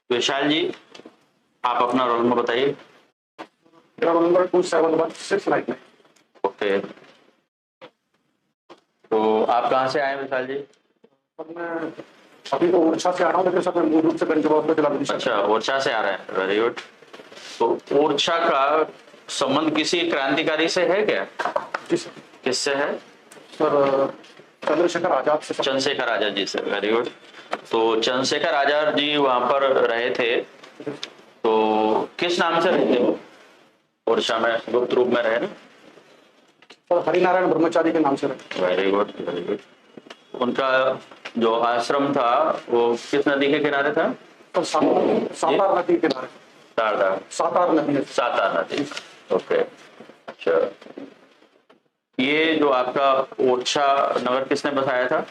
विशाल जी, आप अपना roll number बताइए। मेरा रोल नंबर 271699। ओके, तो आप कहाँ से आए विशाल जी? सर मैं अभी तो ओरछा से आ रहा हूँ, लेकिन सर मैं मूल रूप से गंजबाद में जिला विदिशा। अच्छा, ओरछा से आ रहे हैं, वेरी गुड। तो ओरछा का संबंध किसी क्रांतिकारी से है क्या? जी सर। किससे है? सर चंद्रशेखर आजाद से। चंद्रशेखर आजाद जी से, वेरी गुड। तो चंद्रशेखर आजाद जी वहां पर रहे थे, तो किस नाम से रहे थे वो? ओरछा में गुप्त रूप में रहे ना? सर हरिनारायण ब्रह्मचारी के नाम से रहे। Very good, very good. उनका जो आश्रम था वो किस नदी के किनारे था? सर सातार नदी के किनारे। शारदा, सातार नदी है। सातार नदी। ओके, अच्छा। ये जो आपका ओरछा नगर किसने बसाया था?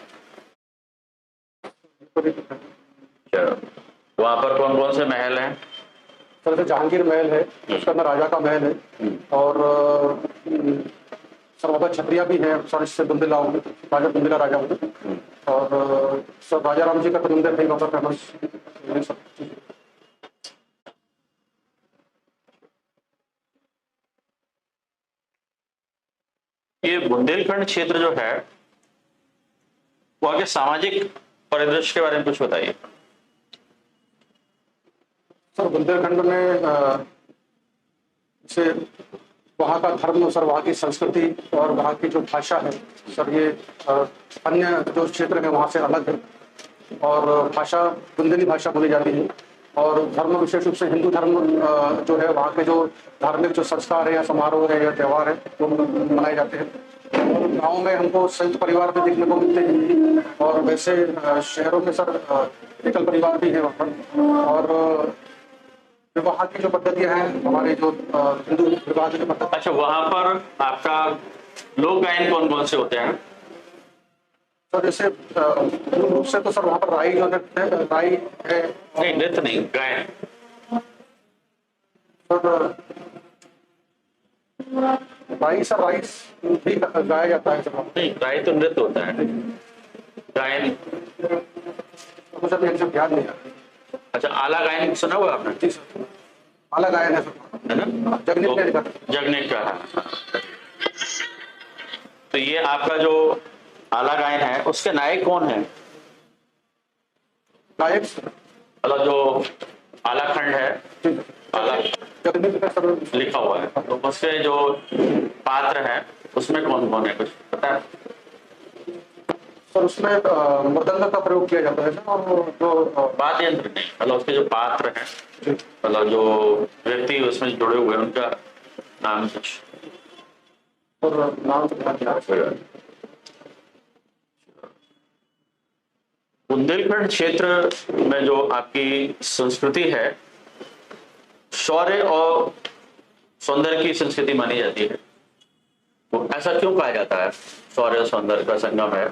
अच्छा, वहां पर कौन कौन से महल हैं? सर जैसे जहांगीर महल है, उसके अंदर राजा का महल है। और सर वहाँ छतरिया भी है, सर इससे बुंदेला राजा बुंदेला राजा हुए। और सर राजा राम जी का तो मंदिर है वहाँ पर फेमस। ये बुंदेलखंड क्षेत्र जो है, वहाँ के सामाजिक परिदृश्य के बारे में कुछ बताइए। सर बुंदेलखंड में से वहाँ का धर्म, सर वहाँ की संस्कृति और वहाँ की जो भाषा है, सर ये अन्य जो क्षेत्र है वहाँ से अलग है। और भाषा बुंदेली भाषा बोली जाती है। और धर्म विशेष रूप से हिंदू धर्म जो है, वहाँ के जो धार्मिक जो संस्कार है या समारोह है या त्यौहार है वो मनाए जाते हैं। और गाँव में हमको संयुक्त परिवार भी देखने को मिलते हैं। और वैसे शहरों में सर एकल परिवार भी है वहाँ पर। और विवाह की जो पद्धतियां हैं हमारे जो हिंदू विवाह की जो पद्धति। अच्छा, वहां पर आपका लोक गायन कौन कौन से होते हैं? सर जैसे मूल रूप से तो सर वहाँ पर राई जो नृत्य है, राई है। नहीं, नृत्य नहीं, गायन। सर राई, सर राई भी गाया जाता है सर वहाँ नहीं, गायन तो नृत्य होता है, गायन। पर। मुझे अभी एग्जैक्ट याद नहीं आ रहा। अच्छा, आला गायन सुना हुआ आपने? जी सर, आला गायन है सर, है ना? जगनीत का लिखा। जगनेट का है। तो ये आपका जो आला गायन है उसके नायक कौन है? गायक मतलब जो आलाखंड है, आला जगनीत का सर लिखा हुआ है, तो उसके जो पात्र हैं उसमें कौन कौन है, कुछ पता है? सर उसमें मृदंग का प्रयोग किया जाता है सर। और जो वाद्य यंत्र नहीं, मतलब उसके जो पात्र हैं, मतलब जो व्यक्ति उसमें जुड़े हुए हैं उनका नाम कुछ? और नाम तो ध्यान नहीं आ रहा। बुंदेलखंड क्षेत्र में जो आपकी संस्कृति है, शौर्य और सौंदर्य की संस्कृति मानी जाती है, तो ऐसा क्यों कहा जाता है? शौर्य और सौंदर्य का संगम है।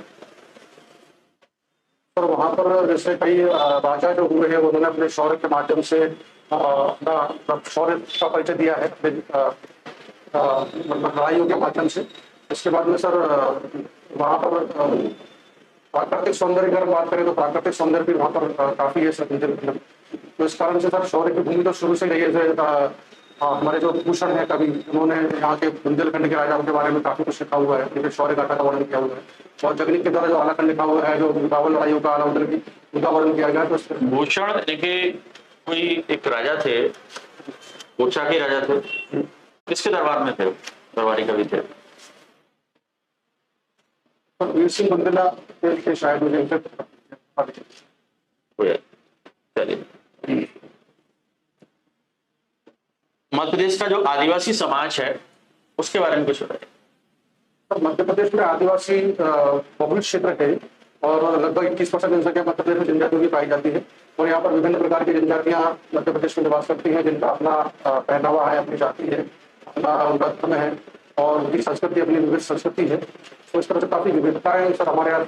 सर वहाँ पर जैसे कई राजा जो हुए हैं उन्होंने अपने शौर्य के माध्यम से अपना शौर्य का परिचय दिया है अपने मतलब लड़ाइयों के माध्यम से। इसके बाद में सर वहाँ पर प्राकृतिक सौंदर्य की अगर बात करें तो प्राकृतिक सौंदर्य भी वहाँ पर काफी है सर। तो इस कारण से सर शौर्य की भूमि तो शुरू से रही है। जैसे हमारे जो भूषण है, कभी उन्होंने यहाँ के बुंदेलखंड के राजाओं के बारे में काफी कुछ लिखा हुआ है, उनके शौर्य गाथा का वर्णन किया हुआ है। और जगनीत के द्वारा जो आलाखंड लिखा हुआ है, जो रावण लड़ाइयों का आलाउद्दीन की उनका वर्णन किया गया है। तो भूषण देखिए, कोई एक राजा थे, ओरछा के राजा थे, किसके दरबार में थे? दरबारी कवि थे। वीर सिंह बुंदेला के शायद मुझे चलिए, मध्य प्रदेश का जो आदिवासी समाज है उसके बारे में कुछ बताइए। तो मध्य प्रदेश में आदिवासी बहुल क्षेत्र है। और लगभग 21% जनसंख्या मध्य प्रदेश में जनजातियों की पाई जाती है। और यहाँ पर विभिन्न प्रकार की जनजातियां मध्य प्रदेश में निवास करती हैं, जिनका अपना पहनावा है, अपनी जाति है, अपना उनका धर्म है और उनकी संस्कृति अपनी विविध संस्कृति है। तो इस तरह से काफी विविधताएं सर हमारे यहाँ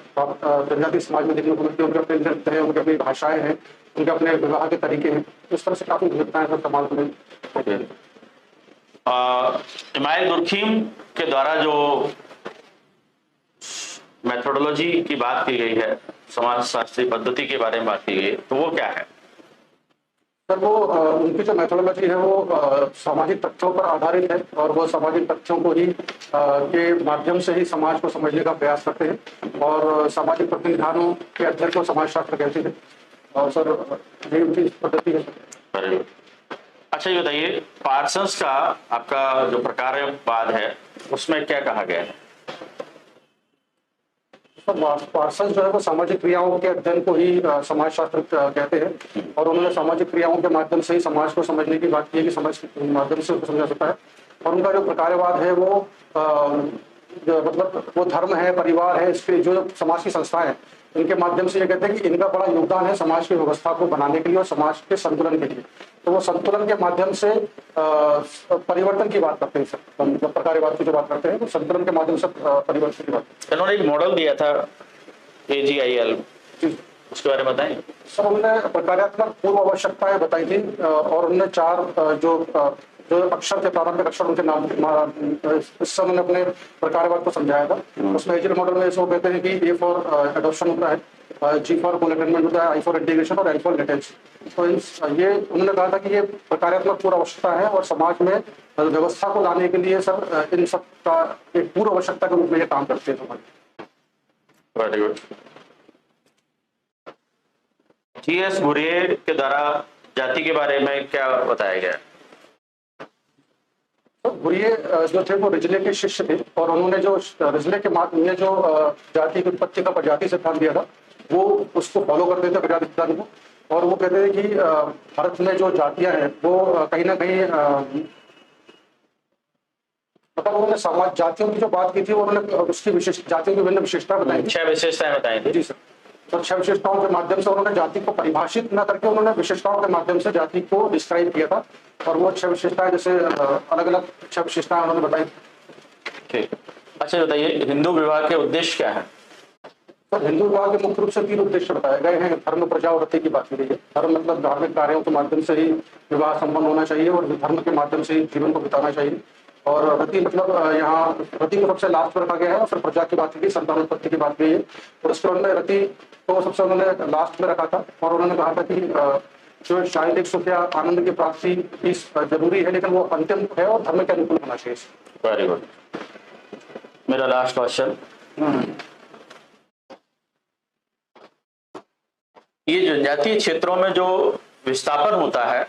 जनजातीय समाज में देखने को मिलती है। उनके अपने नृत्य है, उनकी अपनी भाषाएं हैं, उनके अपने विवाह के तरीके हैं। इस तरह से काफी विविधताएं सर समाज में। इमाइल दुर्खिम के द्वारा जो मेथोडोलॉजी की बात की गई है, समाज शास्त्री पद्धति के बारे में बात की गई है, तो वो क्या है? सर वो उनकी जो मेथोडोलॉजी है वो सामाजिक तथ्यों पर आधारित है और वो सामाजिक तथ्यों को ही के माध्यम से ही समाज को समझने का प्रयास करते हैं और सामाजिक प्रतिनिधानों के अध्ययन को समाजशास्त्र कहते हैं। और सर यही उनकी पद्धति है। अरे, अच्छा ये बताइए, पार्सन्स का आपका जो प्रकारवाद है उसमें क्या कहा गया है? सर पार्सन जो है वो सामाजिक क्रियाओं के अध्ययन को ही समाजशास्त्र कहते हैं और उन्होंने सामाजिक क्रियाओं के माध्यम से ही समाज को समझने की बात की है कि समाज के माध्यम से उसको समझा सकता है। और उनका जो प्रकारवाद है वो मतलब वो धर्म है, परिवार है, इसके जो समाज की संस्थाएं हैं इनके माध्यम से ये कहते हैं कि इनका बड़ा योगदान है समाज की व्यवस्था को बनाने के लिए और समाज के संतुलन के लिए। तो वो संतुलन के माध्यम से परिवर्तन की बात करते हैं सर। मतलब प्रकारवाद की जो बात करते हैं वो संतुलन के माध्यम से परिवर्तन की बात। इन्होंने एक मॉडल दिया था AGIL, उसके बारे में बताएं। सर उन्होंने प्रकारात्मक पूर्व आवश्यकताएं बताई थी और उन्होंने 4 जो अक्षर थे, प्रारंभिक अक्षर उनके नाम इससे उन्होंने अपने प्रकारवाद को समझाया था। उसमें एजिल मॉडल में इसको कहते हैं कि A फॉर एडॉप्शन होता है, G फॉर कोलेटनमेंट होता है, I फॉर इंटीग्रेशन और L फॉर लेटेंसी। तो ये उन्होंने कहा था कि ये प्रकारात्मक पूर्व आवश्यकता है और समाज में व्यवस्था को लाने के लिए सर इन सब का एक पूर्व आवश्यकता के रूप में ये काम करते हैं समाज। Very good. GS घुरिये के द्वारा जाति के बारे में क्या बताया गया? घुरिये जो थे वो रिजले के शिष्य थे और उन्होंने जो रिजले के में जो जाति की उत्पत्ति का प्रजाति सिद्धांत दिया था वो उसको फॉलो करते थे, प्रजाति सिद्धांत को। और वो कहते थे कि भारत में जो जातियां हैं वो कहीं ना कहीं मतलब उन्होंने समाज जातियों की जो बात की थी उन्होंने उसकी विशेष जातियों की विभिन्न विशेषता बताई थी। 6 विशेषताएं बताई थी। जी सर। तो 6 विशेषताओं के माध्यम से उन्होंने जाति को परिभाषित न करके उन्होंने विशेषताओं के माध्यम से जाति को डिस्क्राइब किया था और वो 6 विशेषताएं जैसे अलग अलग 6 विशेषताएं उन्होंने बताई। ठीक। अच्छा बताइए, हिंदू विवाह के उद्देश्य क्या है? तो हिंदू विवाह के मुख्य रूप से 3 उद्देश्य बताए गए हैं। धर्म, प्रजा और रति की बात की गई है। धर्म मतलब धार्मिक कार्यों के माध्यम से ही विवाह संपन्न होना चाहिए और धर्म के माध्यम से ही जीवन को बिताना चाहिए। और रति मतलब यहाँ रति को सबसे लास्ट में रखा गया है और फिर प्रजा की बात की गई, संतानोत्पत्ति की बात की है और उसके बाद में रति को सबसे उन्होंने लास्ट में रखा था और उन्होंने कहा था कि जो शारीरिक सुख या आनंद की प्राप्ति भी जरूरी है लेकिन वो अंतिम है और धर्म के अनुकूल होना चाहिए। Very good. मेरा लास्ट क्वेश्चन, ये जनजातीय क्षेत्रों में जो विस्थापन होता है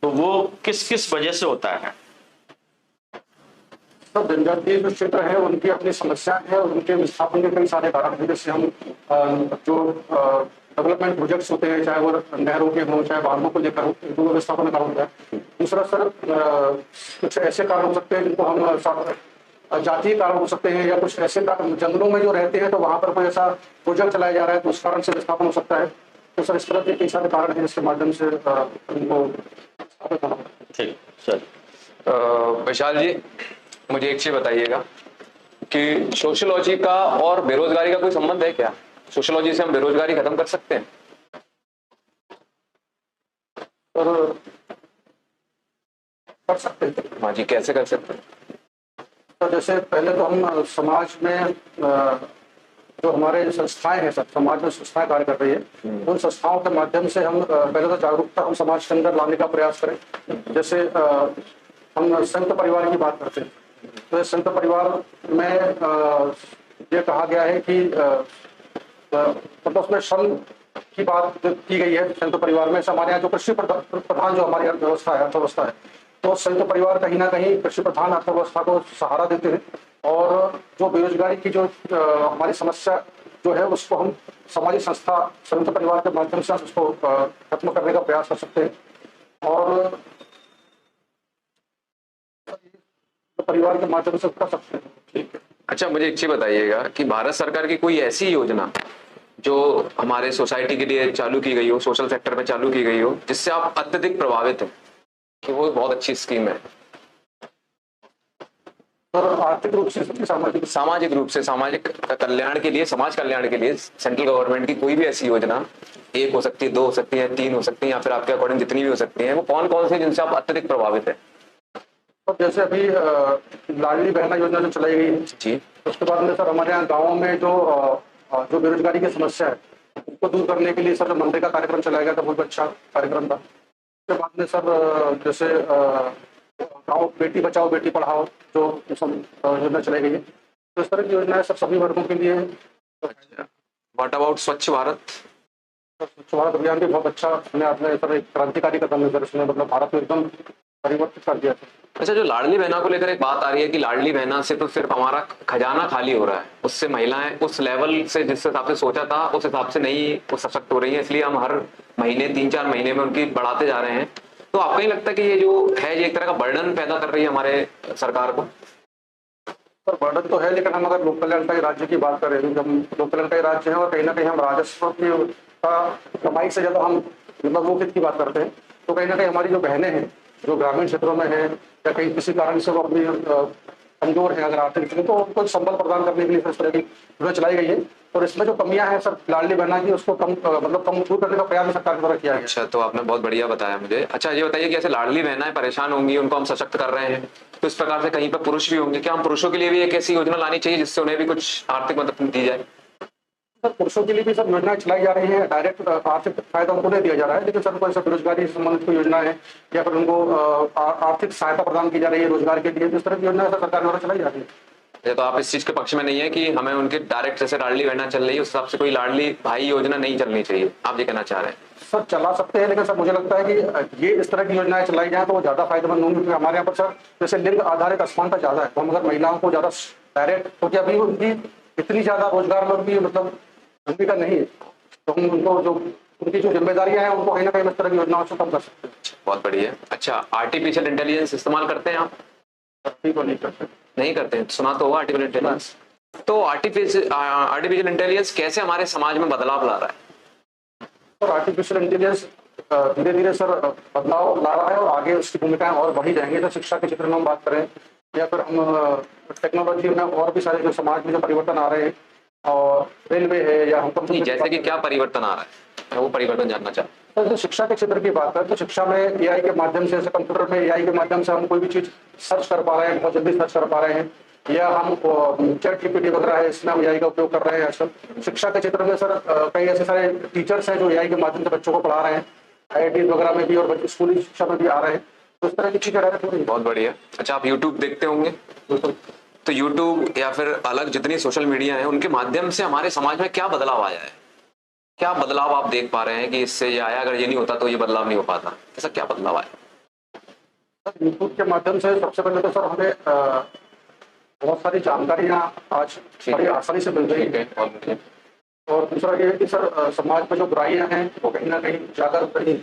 तो वो किस किस वजह से होता है? तो जनजातीय जो क्षेत्र है उनकी अपनी समस्याएं हैं और उनके विस्थापन के कई सारे कारण हैं। जैसे हम जो डेवलपमेंट प्रोजेक्ट्स होते हैं, चाहे वो नहरों के हों चाहे बांधों को लेकर हो, इनको विस्थापन का कारण होता है। दूसरा सर कुछ ऐसे कारण हो सकते हैं जिनको हम जातीय कारण हो सकते हैं या कुछ ऐसे जंगलों में जो रहते हैं तो वहां पर कोई ऐसा प्रोजेक्ट चलाया जा रहा है तो उस कारण से विस्थापन हो सकता है। तो सर इस तरह के कई सारे कारण हैं जिसके माध्यम से उनको। ठीक सर। विशाल जी, मुझे एक चीज बताइएगा कि सोशियोलॉजी का और बेरोजगारी का कोई संबंध है क्या? सोशियोलॉजी से हम बेरोजगारी खत्म कर सकते हैं? और कर सकते हैं। हाँ जी, कैसे कर सकते हैं? तो जैसे पहले तो हम समाज में जो हमारे संस्थाएं हैं, सब समाज में संस्थाएं कार्य कर रही है उन संस्थाओं के माध्यम से हम पहले तो जागरूकता हम समाज के अंदर लाने का प्रयास करें। जैसे हम संयुक्त परिवार की बात करते हैं तो संयुक्त परिवार में ये कहा गया है कि मतलब उसमें श्रम की बात की गई है। संयुक्त परिवार में हमारे यहाँ जो कृषि प्रधान जो हमारी अर्थव्यवस्था है तो संयुक्त परिवार कहीं ना कहीं कृषि प्रधान अर्थव्यवस्था को सहारा देते हैं और जो बेरोजगारी की जो हमारी समस्या जो है उसको हम सामाजिक संस्था संयुक्त परिवार के माध्यम से उसको खत्म करने का प्रयास कर सकते हैं और परिवार के माध्यम से कर सकते हैं। ठीक है। अच्छा, मुझे एक चीज बताइएगा कि भारत सरकार की कोई ऐसी योजना जो हमारे सोसाइटी के लिए चालू की गई हो, सोशल सेक्टर में चालू की गई हो, जिससे आप अत्यधिक प्रभावित हैं कि वो बहुत अच्छी स्कीम है? और आर्थिक रूप से सामाजिक रूप से सामाजिक कल्याण के लिए, समाज कल्याण के लिए सेंट्रल गवर्नमेंट की कोई भी ऐसी योजना, 1 हो सकती है, 2 हो सकती है, 3 हो सकती है, या फिर आपके अकॉर्डिंग जितनी भी हो सकती है, वो कौन कौन से जिनसे आप अत्यधिक प्रभावित है? तो जैसे अभी लाडली बहना योजना जो चलाई गई जी, उसके बाद में सर हमारे यहाँ गाँव में जो बेरोजगारी की समस्या है उसको दूर करने के लिए सर मनरेगा कार्यक्रम चलाया गया था, बहुत अच्छा कार्यक्रम था। उसके बाद में सर जैसे गाँव बेटी बचाओ बेटी पढ़ाओ जो योजना चलाई गई है, तो इस तरह की योजनाएं सब सभी वर्गों के लिए। अच्छा, व्हाट अबाउट स्वच्छ भारत? स्वच्छ भारत अभियान भी बहुत अच्छा अपने आप में सर एक क्रांतिकारी कदम है सर, इसने मतलब भारत में एकदम परिवर्तित कर दिया था। अच्छा, जो लाडली बहना को लेकर एक बात आ रही है कि लाडली बहना से तो सिर्फ हमारा खजाना खाली हो रहा है, उससे महिलाएं उस लेवल से जिस हिसाब से सोचा था उस हिसाब से नहीं वो सशक्त हो रही है, इसलिए हम हर महीने 3-4 महीने में उनकी बढ़ाते जा रहे हैं। तो आपको नहीं लगता कि ये जो है ये एक तरह का बर्डन पैदा कर रही है हमारे सरकार को? सर बर्डन तो है, लेकिन हम अगर लोक कल्याणकारी राज्य की बात करें, क्योंकि हम लोक कल्याणकारी राज्य हैं और कहीं ना कहीं हम राजस्व की का कमाई से ज्यादा हम मतलब वो हित की बात करते हैं, तो कहीं ना कहीं हमारी जो बहनें हैं जो ग्रामीण क्षेत्रों में है या कहीं किसी कारण से वो अपनी कमजोर है अगर आर्थिक स्थिति, तो उनको संबल प्रदान करने के लिए इस तरह की योजना चलाई गई है। और इसमें जो कमियां हैं सर लाडली बहना की, उसको कम मतलब कम दूर करने का प्रयास भी सरकार द्वारा किया गया है। अच्छा, तो आपने बहुत बढ़िया बताया मुझे। अच्छा, ये बताइए कि ऐसे लाडली बहनाएं परेशान होंगी, उनको हम सशक्त कर रहे हैं, तो इस प्रकार से कहीं पर पुरुष भी होंगे, क्या हम पुरुषों के लिए भी एक ऐसी योजना लानी चाहिए जिससे उन्हें भी कुछ आर्थिक मदद दी जाए? सर पुरुषों के लिए भी सब योजनाएं चलाई जा रही हैं, डायरेक्ट आर्थिक फायदा उनको नहीं दिया जा रहा है, लेकिन सर कोई सब बेरोजगारी से संबंधित कोई योजना है या फिर उनको आर्थिक सहायता प्रदान की जा रही है रोजगार के लिए, तो इस तरह की योजना सरकार द्वारा चलाई जा रही है। या तो आप इस चीज के पक्ष में नहीं है कि हमें उनके डायरेक्ट जैसे लाडली बहना चल रही है उस हिसाब से कोई लाडली भाई योजना नहीं चलनी चाहिए, आप ये कहना चाह रहे हैं? सर चला सकते हैं, लेकिन सर मुझे लगता है कि ये इस तरह की योजनाएं चलाई जाए तो वो ज्यादा फायदेमंद होंगी, क्योंकि हमारे यहाँ पर सर जैसे लिंग आधारित असमानता ज्यादा है, तो हम अगर महिलाओं को ज्यादा डायरेक्ट, क्योंकि अभी उनकी इतनी ज्यादा रोजगार में उनकी मतलब भूमिका नहीं है, तो हम उनको जो उनकी जो जिम्मेदारियां हैं उनको कहीं ना कहीं इस तरह की योजनाओं से कम कर सकते हैं। बहुत बढ़िया। अच्छा, आर्टिफिशियल इंटेलिजेंस इस्तेमाल करते हैं आप? ठीक हो नहीं करते। नहीं करते हैं? सुना तो होगा आर्टिफिशियल इंटेलिजेंस। तो आर्टिफिशियल इंटेलिजेंस कैसे हमारे समाज में बदलाव ला रहा है? और आर्टिफिशियल इंटेलिजेंस धीरे धीरे सर बदलाव ला रहा है और आगे उसकी भूमिकाएं और बढ़ी जाएंगी। तो शिक्षा के क्षेत्र में हम बात करें या फिर हम टेक्नोलॉजी में और भी सारे जो समाज में जो परिवर्तन आ रहे हैं, और रेलवे है या हम नहीं, जैसे कि क्या परिवर्तन आ रहा है, मैं वो परिवर्तन जानना चाहता हूँ। तो शिक्षा के क्षेत्र की बात करें तो शिक्षा में एआई के माध्यम से, जैसे कंप्यूटर में एआई के माध्यम से हम कोई भी चीज सर्च कर पा रहे हैं, बहुत जल्दी सर्च कर पा रहे हैं, या हम चैट जीपीटी वगैरह है इसमें हम एआई का उपयोग कर रहे हैं आजकल। शिक्षा के क्षेत्र में सर कई ऐसे सारे टीचर्स हैं जो एआई के माध्यम से बच्चों को पढ़ा रहे हैं, आईआईटी वगैरह में भी और स्कूली शिक्षा में भी आ रहे हैं, तो इस तरह की चीजें डायरेक्ट हो रही है। बहुत बढ़िया। अच्छा, आप यूट्यूब देखते होंगे, तो यूट्यूब या फिर अलग जितनी सोशल मीडिया है उनके माध्यम से हमारे समाज में क्या बदलाव आया है? क्या बदलाव आप देख पा रहे हैं कि इससे ये आया, अगर ये नहीं होता तो ये बदलाव नहीं हो पाता? ऐसा क्या बदलाव आया? यूट्यूब के माध्यम से सबसे पहले तो सर हमें बहुत सारी जानकारियां आज बड़ी आसानी से मिल रही है, और दूसरा ये है कि सर समाज में जो बुराइयां हैं वो कहीं ना कहीं उजागर हो रही है।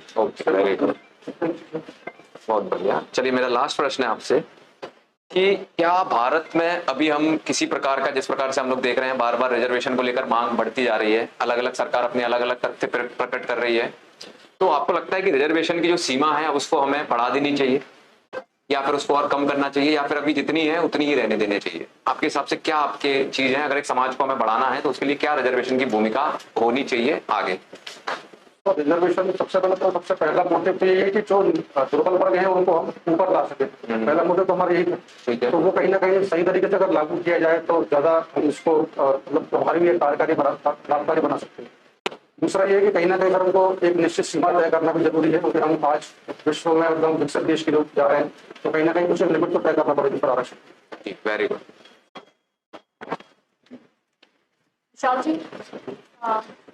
बहुत बढ़िया। चलिए, मेरा लास्ट प्रश्न है आपसे कि क्या भारत में अभी हम किसी प्रकार का, जिस प्रकार से हम लोग देख रहे हैं बार बार रिजर्वेशन को लेकर मांग बढ़ती जा रही है, अलग अलग सरकार अपने अलग अलग तथ्य प्रकट कर रही है, तो आपको लगता है कि रिजर्वेशन की जो सीमा है अब उसको हमें बढ़ा देनी चाहिए या फिर उसको और कम करना चाहिए, या फिर अभी जितनी है उतनी ही रहने देनी चाहिए? आपके हिसाब से क्या आपके चीज है, अगर एक समाज को हमें बढ़ाना है तो उसके लिए क्या रिजर्वेशन की भूमिका होनी चाहिए आगे? तो रिजर्वेशन सबसे पहला मोटिव तो ये है कि जो दुर्बल वर्ग है उनको हम ऊपर ला सके, पहला मोटिव तो हमारा यही है। तो वो कहीं ना कहीं सही तरीके से अगर लागू किया जाए तो ज्यादा हम इसको मतलब हमारी भी लाभकारी बना सकते हैं। दूसरा ये है कि कहीं ना कहीं उनको एक निश्चित सीमा तय करना भी जरूरी है, क्योंकि हम आज विश्व में एकदम विकसित देश के लोग जा रहे हैं, तो कहीं ना कहीं कुछ लिमिट को तय करना पड़ेगा आवश्यक। Very good. विशाल जी,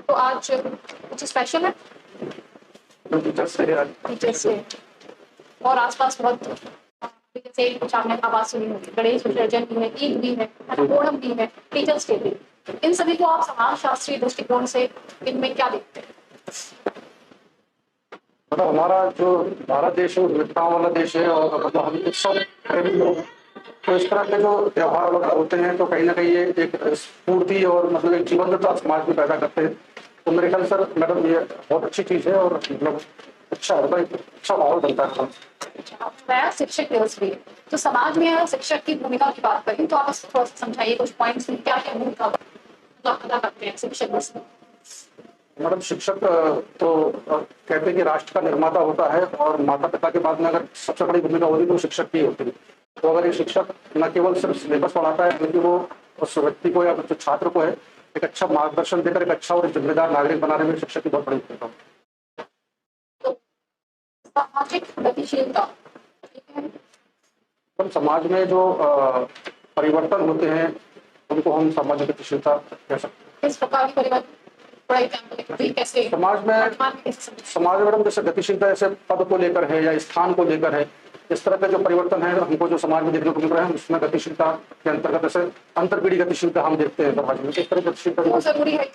तो आज कुछ स्पेशल है? टीचर्स डे और आसपास बहुत जैसे कुछ आपने आवाज सुनी होगी, गणेश विसर्जन भी है, ईद भी है, ओणम भी है, टीचर्स डे भी। इन सभी को आप समाज शास्त्रीय दृष्टिकोण से इनमें क्या देखते हैं? मतलब हमारा जो भारत देश है विविधताओं वाला देश है, और मतलब हम उत्सव प्रेमी लोग, तो इस तरह के जो त्योहार वगैरह होते हैं तो कहीं ना कहीं ये एक स्फूर्ति और मतलब एक जीवंतता समाज में पैदा करते हैं। तो मेरे ख्याल सर मैडम ये बहुत अच्छी चीज है, और मतलब अच्छा होता है, अच्छा माहौल बनता है। मैं शिक्षक दिवस भी है, तो समाज में अगर शिक्षक की भूमिका की बात करें तो आप थोड़ा सा समझाइए कुछ पॉइंट्स, क्या क्या भूमिका अदा करते हैं शिक्षक दिवस में? मतलब शिक्षक तो कहते हैं कि राष्ट्र का निर्माता होता है, और माता पिता के बाद में अगर सबसे बड़ी भूमिका होती है तो शिक्षक की होती है। तो अगर ये शिक्षक न केवल सिर्फ सिलेबस पढ़ाता है, बल्कि वो उस व्यक्ति को या जो छात्र को है एक अच्छा मार्गदर्शन देकर एक अच्छा और जिम्मेदार नागरिक बनाने में शिक्षक की बहुत बड़ी भूमिका होती है। तो सामाजिक गतिशीलता, ठीक है, तो समाज में जो परिवर्तन होते हैं उनको हम सामाजिक गतिशीलता कह सकते हैं। किस प्रकार की परिवर्तन, थोड़ा एग्जाम्पल दें, कैसे समाज में वर्तमान में कैसे समझें? समाज में मैडम जैसे गतिशीलता जैसे पद को लेकर है या स्थान को लेकर है, इस तरह का जो परिवर्तन है हमको जो समाज में देखने को मिल रहा है उसमें गतिशीलता के अंतर्गत जैसे अंतरपीढ़ी गतिशीलता हम देखते हैं समाज में। इस तरह की गतिशीलता वो जरूरी है।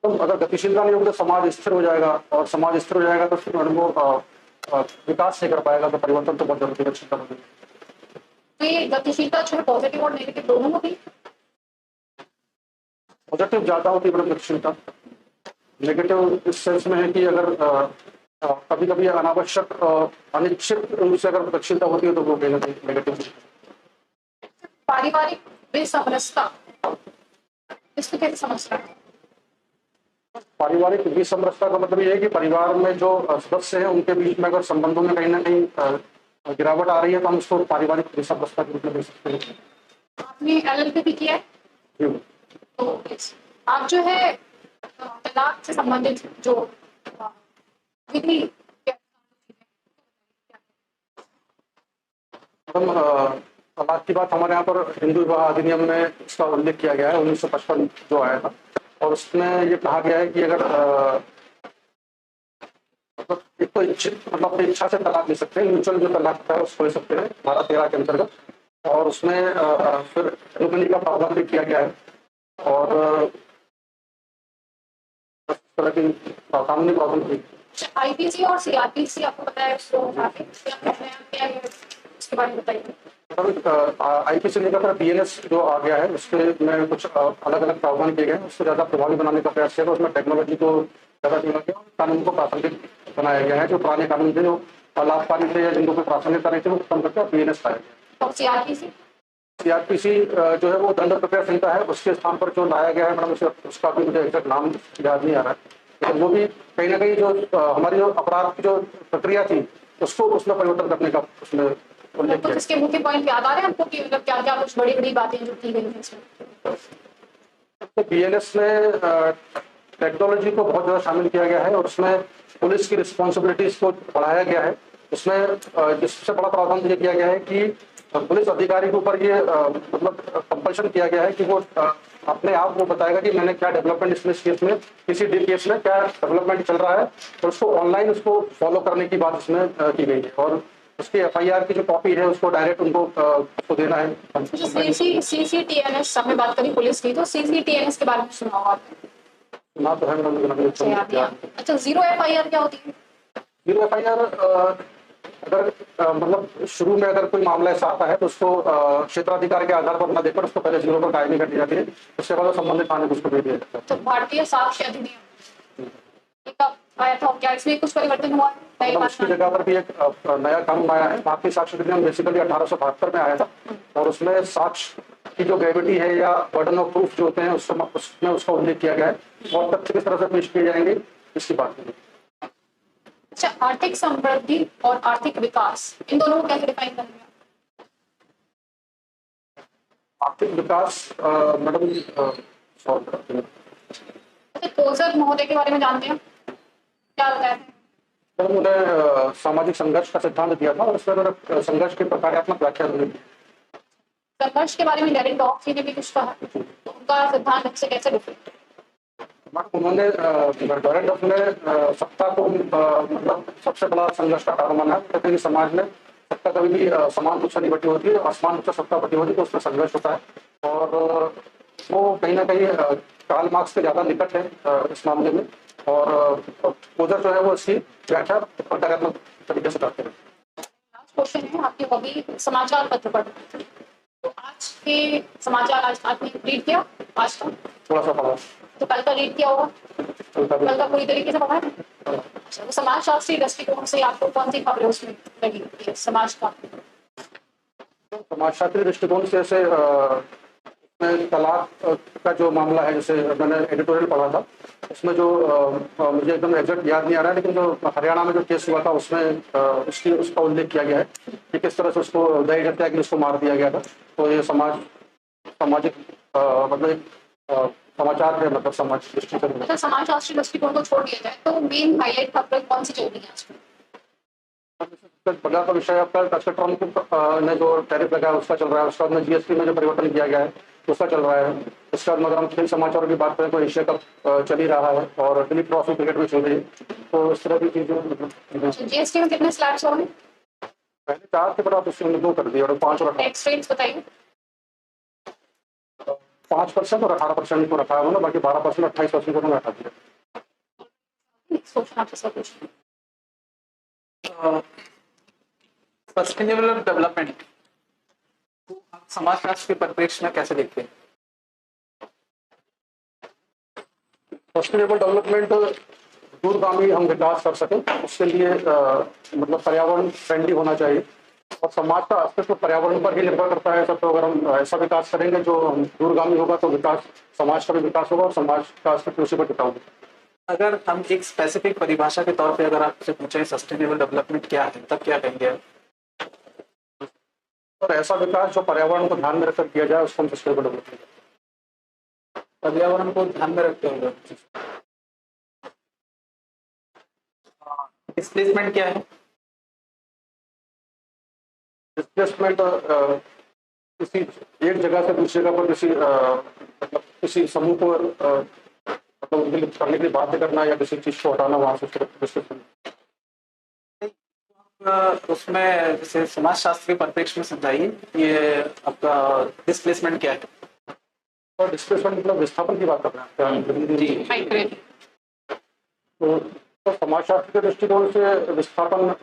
तो अगर गतिशीलता नहीं होगी तो समाज स्थिर हो जाएगा, और समाज स्थिर हो जाएगा तो फिर मैडम वो विकास नहीं कर पाएगा। तो परिवर्तन तो बहुत जरूरी गतिशीलता होगी। तो ये गतिशीलता जो है पॉजिटिव और नेगेटिव दोनों होती है। पॉजिटिव ज्यादा होती है मैडम गतिशीलता, नेगेटिव इस सेंस में है कि अगर कभी कभी अनावश्यक अनिश्चित रूप से अगर गतिशीलता होती है तो वो कहीं ना कहीं नेगेटिव। पारिवारिक विसमरसता, इसको कैसे समझना है? पारिवारिक विसमरसता का मतलब ये है कि परिवार में जो सदस्य हैं उनके बीच में अगर संबंधों में कहीं ना कहीं गिरावट आ रही है तो हम उसको पारिवारिक विसमरसता के रूप में देख सकते हैं। आपने एलएलबी भी किया है, जी। तो आप जो है तलाक से संबंधित जो विधि, तलाक की बात हमारे यहाँ पर हिंदू विवाह अधिनियम में इसका उल्लेख किया गया है 1955 जो आया था, और उसमें ये कहा गया है कि अगर मतलब एक तो मतलब अपनी इच्छा से तलाक ले सकते हैं, म्यूचुअल जो तलाक है उसको ले सकते हैं धारा 13 के अंतर्गत, और उसमें फिर एलिमनी का प्रावधान भी किया गया है। और इस तरह की कानूनी प्रावधान आईपीसी और सीआरपीसी आपको पता है उसको क्या है, उसके बारे में बताइए। आईपीसी लेकर फिर बीएनएस जो आ गया है उसके में कुछ अलग अलग प्रावधान किए गए हैं, उसको ज्यादा प्रभावी बनाने का प्रयास किया गया। उसमें टेक्नोलॉजी को ज्यादा जोड़ा गया, कानून को प्रासंगिक बनाया गया है। जो पुराने कानून थे जो लाभकारी थे या जिनको कोई प्रासंगिकता नहीं थी वो खत्म करके बीएनएस लाया गया। और सीआरपीसी जो है वो दंड प्रक्रिया संहिता है, उसके स्थान पर जो लाया गया है मैडम उसका भी मुझे एग्जैक्ट नाम याद नहीं आ रहा है, लेकिन वो भी कहीं ना कहीं जो हमारी जो अपराध की जो प्रक्रिया थी उसको उसमें परिवर्तन करने का उसमें उल्लेख तो किया। इसके मुख्य पॉइंट याद आ रहे हैं आपको कि मतलब क्या क्या कुछ बड़ी बड़ी बातें जो की गई हैं इसमें? तो बीएनएस में टेक्नोलॉजी को बहुत ज्यादा शामिल किया गया है, और उसमें पुलिस की रिस्पॉन्सिबिलिटीज को बढ़ाया गया है। उसमें जिससे बड़ा प्रावधान ये किया गया है कि पुलिस अधिकारी के ऊपर ये मतलब कंपल्शन किया गया है कि वो अपने आप वो बताएगा कि मैंने क्या डेवलपमेंट इसमें केस में किसी केस में क्या डेवलपमेंट चल रहा है, और उसको ऑनलाइन उसको फॉलो करने की बात इसमें की गई है। और उसकी एफआईआर की जो कॉपी है उसको डायरेक्ट उनको देना है। सीसीटीएनएस हमने बात करी पुलिस की, तो सीसीटीएनएस के बारे में सुना होगा आपने? ना तो है मैडम। अच्छा, जीरो एफआईआर क्या होती है? जीरो एफआईआर अगर मतलब शुरू में अगर कोई मामला ऐसा आता है तो उसको क्षेत्राधिकार के आधार पर न देकर उसको पहले जीरो पर कायमी कर दी जाती है, उसके बाद संबंधित थाने को उसको दे दिया जाता है। तो भारतीय साक्ष्य अधिनियम आया था, क्या इसमें कुछ परिवर्तन हुआ है? मतलब उसकी जगह पर भी एक नया कानून आया है। भारतीय साक्ष्य अधिनियम बेसिकली 1872 में आया था, और उसमें साक्ष्य की जो ग्रेविटी है या बर्डन ऑफ प्रूफ जो होते हैं उसमें उसका उल्लेख किया गया है, और तथ्य किस तरह से पेश किए जाएंगे इसकी बात की। अच्छा, आर्थिक समृद्धि और आर्थिक विकास, इन दोनों को कैसे डिफाइन करेंगे? आर्थिक विकास मैडम कोजर महोदय के बारे में जानते हैं, क्या बताया था? उन्होंने सामाजिक संघर्ष का सिद्धांत दिया था, और उसमें उन्होंने संघर्ष की प्रकारात्मक व्याख्या दी। संघर्ष के बारे में डेरिक डॉक्सी ने भी कुछ कहा, तो उनका सिद्धांत से कैसे डिफरेंट? उन्होंने डॉरेंडॉफ में सत्ता को मतलब सबसे बड़ा संघर्ष का कारण माना है। कहते हैं कि समाज में सत्ता कभी भी समान रूप से नहीं बटी होती है, असमान रूप से सत्ता बटी होती है तो उसमें संघर्ष होता है, और वो कहीं ना कहीं कार्ल मार्क्स के ज्यादा निकट है इस मामले में। और कोजर जो है वो इसकी व्याख्या प्रकारात्मक तरीके से करते हैं। लास्ट क्वेश्चन है, आपकी हॉबी समाचार पत्र पढ़ना, तो आज के समाचार आज आपने रीड किया? आज का थोड़ा सा पढ़ा, तो कल का रीड किया होगा? कल का पूरी तरीके से पढ़ा है? अच्छा, तो समाजशास्त्रीय दृष्टिकोण से आपको कौन सी खबरें उसमें लगी समाज का? समाजशास्त्री दृष्टिकोण से जैसे तलाक का जो मामला है, जैसे मैंने एडिटोरियल पढ़ा था उसमें जो मुझे एकदम एग्जैक्ट याद नहीं आ रहा है, लेकिन जो हरियाणा में जो केस हुआ था उसमें उसका उल्लेख किया गया है कि किस तरह से उसको दहेज हत्या के लिए उसको मार दिया गया था। तो ये सामाजिक मतलब समाचार के मतलब समाज दृष्टिकोण। अच्छा, समाजशास्त्री दृष्टिकोण को छोड़ दिया जाए तो मेन हाईलाइट खबरें कौन सी चल रही है आजकल? बड़ा का विषय आपका ट्रम्प ने जो टैरिफ लगाया उसका चल रहा है, उसके बाद में जीएसटी में जो परिवर्तन किया गया है उसका चल रहा है। उसके बाद अगर हम खेल समाचारों की बात करें तो एशिया कप चल ही रहा है और दिलीप ट्रॉफी क्रिकेट में चल रही है, तो इस तरह की चीजें मतलब जीएसटी में कितने स्लैब्स होंगे? पहले 4 थे, पर आप उससे 2 कर दिए और 5 और टैक्स रेट्स बताइए। 5% और 18% को रखा है उन्होंने, बाकी 12% 28% को उन्होंने हटा दिया। सोचना आपसे सब कुछ। सस्टेनेबल डेवलपमेंट को आप समाजशास्त्र के परिप्रेक्ष्य में कैसे देखते हैं? सस्टेनेबल डेवलपमेंट दूरगामी हम विकास कर सकें उसके लिए मतलब पर्यावरण फ्रेंडली होना चाहिए और समाज का अस्तित्व पर्यावरण पर ही निर्भर करता है। सब तो अगर हम ऐसा विकास करेंगे जो दूरगामी होगा तो विकास समाज का भी विकास होगा और समाज का अस्तित्व उसी पर टिका होगा। अगर हम एक स्पेसिफिक परिभाषा के तौर पे अगर आपसे पूछें सस्टेनेबल डेवलपमेंट क्या है, तब क्या कहेंगे आप? और ऐसा विकास जो पर्यावरण को ध्यान में रखकर किया जाए उसको हम सस्टेनेबल डेवलपमेंट। पर्यावरण को ध्यान में रखते हुए डिस्प्लेसमेंट क्या है? डिस्प्लेसमेंट किसी एक जगह से दूसरी जगह पर किसी मतलब किसी समूह को मतलब उनके लिए करने के लिए बाध्य करना या किसी चीज को हटाना वहां से डिस्प्लेसमेंट। उसमें जैसे समाजशास्त्र के परिप्रेक्ष्य में समझाइए ये आपका डिस्प्लेसमेंट क्या है? और डिस्प्लेसमेंट मतलब विस्थापन की बात कर रहे हैं जी। माइग्रेट। तो समाजशास्त्र के दृष्टिकोण से विस्थापन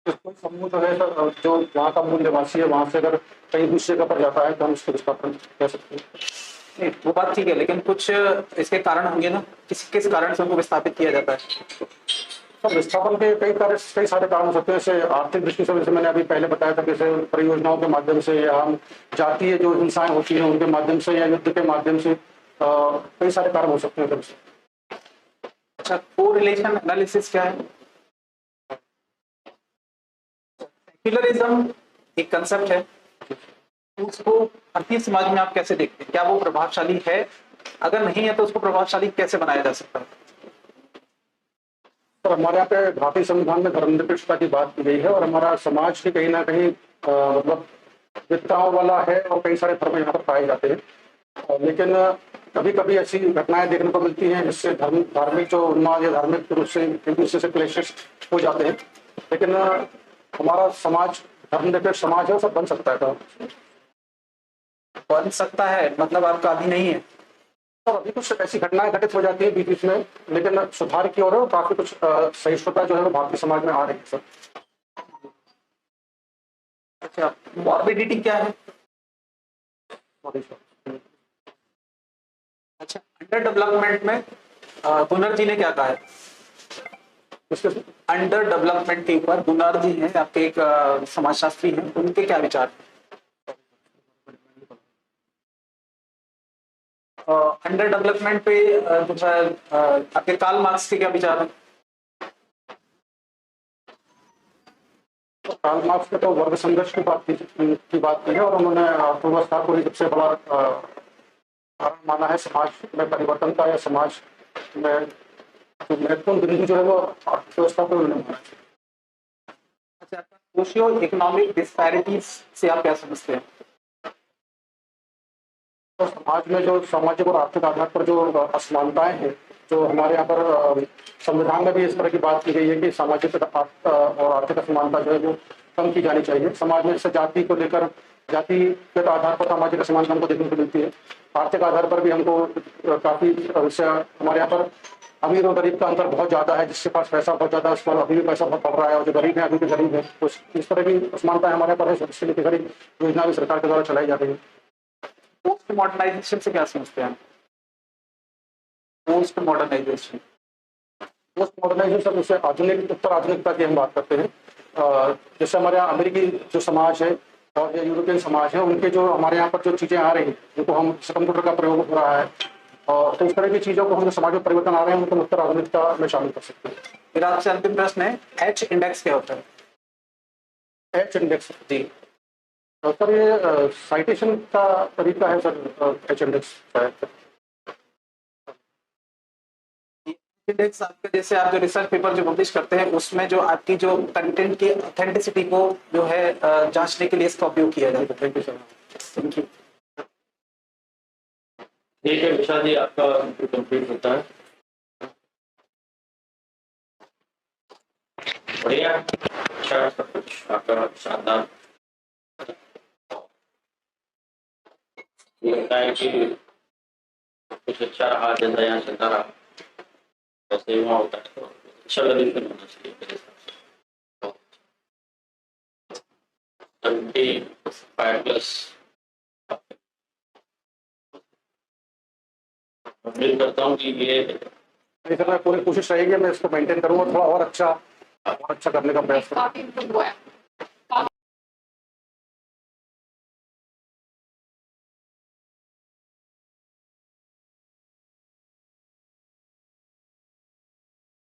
कोई समूह जो है जो वहाँ का मूल निवासी है वहां से अगर कहीं दूसरी जगह पर जाता है तो हम उसको विस्थापन कह सकते हैं। नहीं, वो बात ठीक है, लेकिन कुछ इसके कारण होंगे ना, किस कारण से उनको विस्थापित किया जाता है? तो विस्थापन के कई सारे कारण हो सकते हैं। जैसे आर्थिक दृष्टि से, जैसे मैंने अभी पहले बताया था, जैसे परियोजनाओं के माध्यम से या हम जातीय जो हिंसाएं होती हैं उनके माध्यम से या युद्ध के माध्यम से कई सारे कारण हो सकते हैं। अच्छा, कोरिलेशन एनालिसिस क्या है? सेक्युलरिज्म एक कंसेप्ट है, उसको भारतीय समाज में आप कैसे देखते हैं? क्या वो प्रभावशाली है? अगर नहीं है तो उसको प्रभावशाली कैसे बनाया जा सकता है? तो हमारे यहाँ पे भारतीय संविधान में धर्मनिरपेक्षता की बात की गई है और हमारा समाज भी कहीं ना कहीं मतलब विविधताओं वाला है और कई सारे धर्म यहाँ पर पाए जाते हैं। लेकिन कभी कभी ऐसी घटनाएं देखने को मिलती हैं जिससे धार्मिक जो उन्माद या धार्मिक रूप से एक दूसरे से क्लेशेस हो जाते हैं। लेकिन हमारा समाज धर्मनिरपेक्ष समाज है, वो सब बन सकता है। बन सकता है मतलब आपका अभी नहीं है? और अभी कुछ ऐसी घटनाएं घटित हो जाती है बीच बीच में, लेकिन सुधार की ओर काफी कुछ सहिष्णुता जो है वो भारतीय समाज में आ रही है सर। अच्छा, मॉर्बिडिटी क्या है? अच्छा, अंडर डेवलपमेंट में गुनर जी ने क्या कहा है? अंडर डेवलपमेंट के ऊपर गुनर जी हैं, आपके एक समाजशास्त्री हैं, उनके क्या विचार हैं? अंडर डेवलपमेंट पे जो है आपके कार्ल मार्क्स के क्या विचार हैं? तो कार्ल मार्क्स ने तो वर्ग संघर्ष की बात की है और उन्होंने अर्थव्यवस्था को ही सबसे बड़ा कारण माना है समाज में परिवर्तन का, या समाज में जो महत्वपूर्ण बिंदु जो है वो अर्थव्यवस्था को उन्होंने माना है। अच्छा, सोशियो इकोनॉमिक डिस्पैरिटीज से आप क्या समझते हैं? तो समाज में जो सामाजिक और आर्थिक आधार पर जो असमानताएं हैं, जो हमारे यहाँ पर संविधान में भी इस तरह की बात की गई है कि सामाजिक और आर्थिक असमानता जो है वो कम की जानी चाहिए। समाज में जैसे जाति को लेकर जातिगत आधार पर सामाजिक असमानता हमको देखने को मिलती है। आर्थिक आधार पर भी हमको काफी हमारे यहाँ पर अमीर और गरीब का अंतर बहुत ज्यादा है। जिसके पास पैसा बहुत ज्यादा है उस पर अभी भी पैसा बहुत पड़ रहा है और जो गरीब है अभी भी गरीब है। तो इस तरह की असमानता हमारे यहाँ पर है, इसके लिए कई योजना भी सरकार के द्वारा चलाई जा रही है। पोस्ट मॉडर्नाइजेशन से क्या समझते हैं? पोस्ट मॉडर्नाइजेशन जैसे आधुनिक उत्तर आधुनिकता की हम बात करते हैं। जैसे हमारे यहाँ अमेरिकी जो समाज है और जो यूरोपियन समाज है, उनके जो हमारे यहाँ पर जो चीजें आ रही हैं, जिनको हम कंप्यूटर का प्रयोग हो रहा है और तो इस तरह की चीजों को हम समाज में परिवर्तन आ रहे हैं, उनको उत्तर आधुनिकता में शामिल कर सकते हैं। फिर आपसे अंतिम प्रश्न है, एच इंडेक्स क्या होता है? एच इंडेक्स जी, सर ये साइटेशन का तरीका है सर, एच इंडेक्स शायद। इंडेक्स आपका, जैसे आप जो रिसर्च पेपर जो पब्लिश करते हैं उसमें जो आपकी जो कंटेंट की ऑथेंटिसिटी को जो है जांचने के लिए इसका उपयोग किया जाता है। Thank you sir. Thank you. ठीक है विशाल जी, आपका कंप्लीट होता है। बढ़िया, अच्छा सब कुछ आपका शानदार। लगता है कि कुछ अच्छा रहा, जैसा यहाँ चलता रहा वैसे ही वहाँ होता है, तो अच्छा सोल्यूशन होना चाहिए मेरे हिसाब से। 75+ उम्मीद करता हूँ कि ये नहीं सर, मैं पूरी कोशिश रहेगी मैं इसको मेंटेन करूँगा, थोड़ा और अच्छा करने का प्रयास करूँगा। काफी इम्प्रूव हुआ है।